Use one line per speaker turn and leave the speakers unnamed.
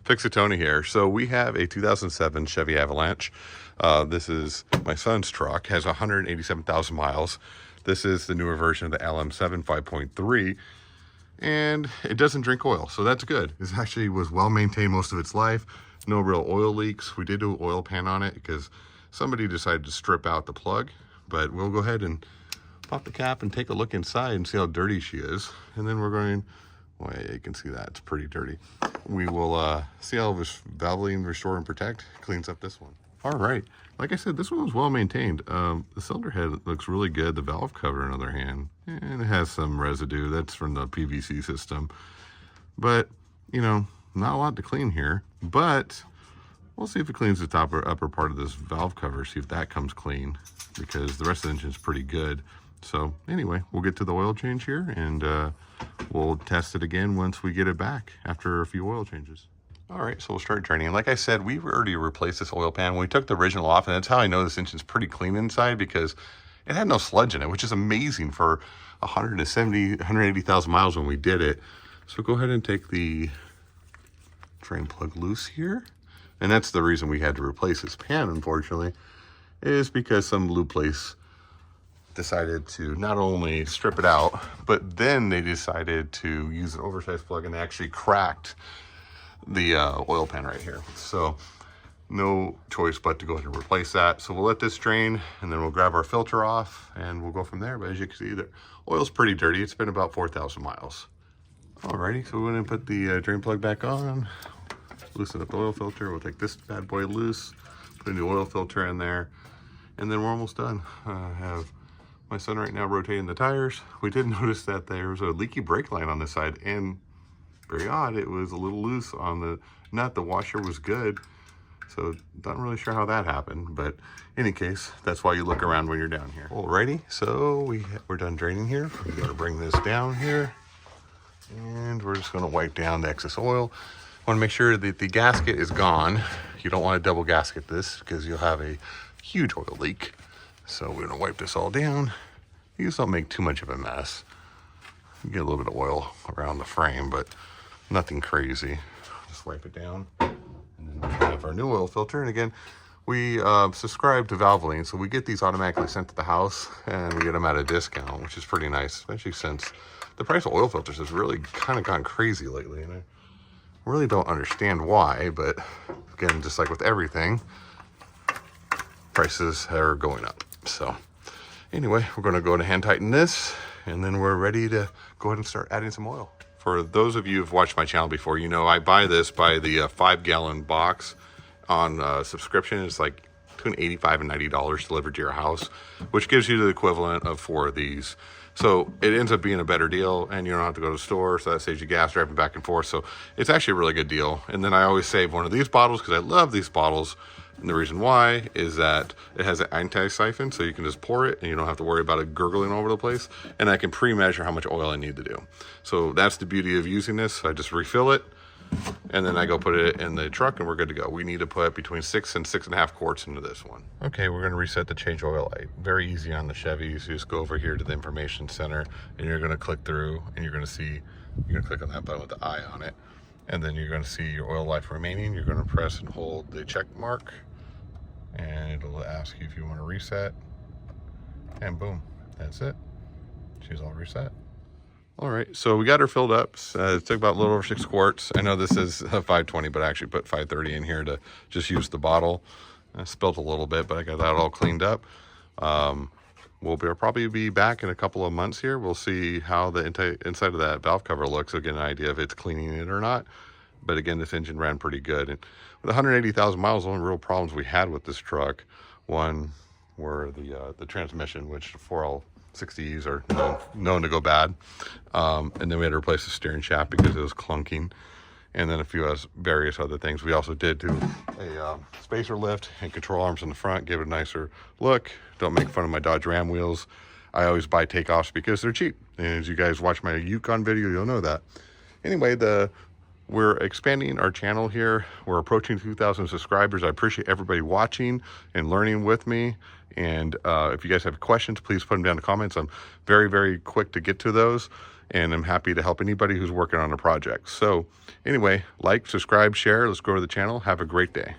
Fix It Tony here. So we have a 2007 Chevy Avalanche. This is my son's truck, has 187,000 miles. This is the newer version of the LM7 5.3, and it doesn't drink oil, so that's good. It actually was well maintained most of its life. No real oil leaks. We did do an oil pan on it because somebody decided to strip out the plug, but we'll go ahead and pop the cap and take a look inside and see how dirty she is. And then we're going, well, you can see that it's pretty dirty. We will see how this Valvoline Restore and Protect cleans up this one. All right, like I said, this one was well maintained. The cylinder head looks really good. The valve cover, on the other hand, and it has some residue. That's from the PVC system. But, you know, not a lot to clean here. But we'll see if it cleans the top or upper part of this valve cover, see if that comes clean, because the rest of the engine is pretty good. So anyway, we'll get to the oil change here, and we'll test it again once we get it back after a few oil changes. All right, so we'll start draining. Like I said, we already replaced this oil pan. We took the original off, and that's how I know this engine's pretty clean inside, because it had no sludge in it, which is amazing for 180,000 miles when we did it. So go ahead and take the drain plug loose here. And that's the reason we had to replace this pan, unfortunately, is because some lube place decided to not only strip it out, but then they decided to use an oversized plug and actually cracked the oil pan right here. So no choice but to go ahead and replace that. So we'll let this drain, and then we'll grab our filter off, and we'll go from there. But as you can see, the oil's pretty dirty. It's been about 4,000 miles. Alrighty, so we're going to put the drain plug back on, loosen up the oil filter. We'll take this bad boy loose, put a new oil filter in there, and then we're almost done. I have my son right now rotating the tires. We did notice that there was a leaky brake line on this side, and very odd, it was a little loose on the nut. The washer was good, so not really sure how that happened, but in any case, that's why you look around when you're down here. Alrighty, so we're done draining here. We're gonna bring this down here, and we're just gonna wipe down the excess oil. I wanna make sure that the gasket is gone. You don't wanna double gasket this because you'll have a huge oil leak. So we're gonna wipe this all down. You just don't make too much of a mess. You get a little bit of oil around the frame, but nothing crazy. Just wipe it down. And then we have our new oil filter. And again, we subscribe to Valvoline, so we get these automatically sent to the house, and we get them at a discount, which is pretty nice, especially since the price of oil filters has really kind of gone crazy lately. And I really don't understand why, but again, just like with everything, prices are going up. So anyway, we're going to go to hand tighten this, and then we're ready to go ahead and start adding some oil. For those of you who've watched my channel before, you know I buy this by the 5-gallon box on subscription. It's like between $85 and $90 delivered to your house, which gives you the equivalent of 4 of these. So it ends up being a better deal, and you don't have to go to the store, so that saves you gas driving back and forth. So it's actually a really good deal. And then I always save one of these bottles because I love these bottles. And the reason why is that it has an anti-siphon, so you can just pour it and you don't have to worry about it gurgling all over the place. And I can pre-measure how much oil I need to do. So that's the beauty of using this. I just refill it, and then I go put it in the truck, and we're good to go. We need to put between 6 and 6.5 quarts into this one. Okay, we're gonna reset the change oil light. Very easy on the Chevys. You just go over here to the information center, and you're gonna click through, and you're gonna click on that button with the eye on it. And then you're going to see your oil life remaining. You're going to press and hold the check mark, and it'll ask you if you want to reset, and boom, that's it. She's all reset. All right, so we got her filled up. It took about a little over 6 quarts. I know this is a 520, but I actually put 530 in here to just use the bottle. I spilled a little bit, but I got that all cleaned up. We'll probably be back in a couple of months here. We'll see how the inside of that valve cover looks. So get an idea if it's cleaning it or not. But again, this engine ran pretty good. And with 180,000 miles, the only real problems we had with this truck, one were the transmission, which 4L60s are known to go bad. And then we had to replace the steering shaft because it was clunking. And then a few various other things. We also did do a spacer lift and control arms in the front, give it a nicer look. Don't make fun of my Dodge Ram wheels. I always buy takeoffs because they're cheap. And as you guys watch my Yukon video, you'll know that. Anyway, we're expanding our channel here. We're approaching 2,000 subscribers. I appreciate everybody watching and learning with me. And if you guys have questions, please put them down in the comments. I'm very, very quick to get to those. and I'm happy to help anybody who's working on a project. So anyway, like, subscribe, share. Let's grow the channel. Have a great day.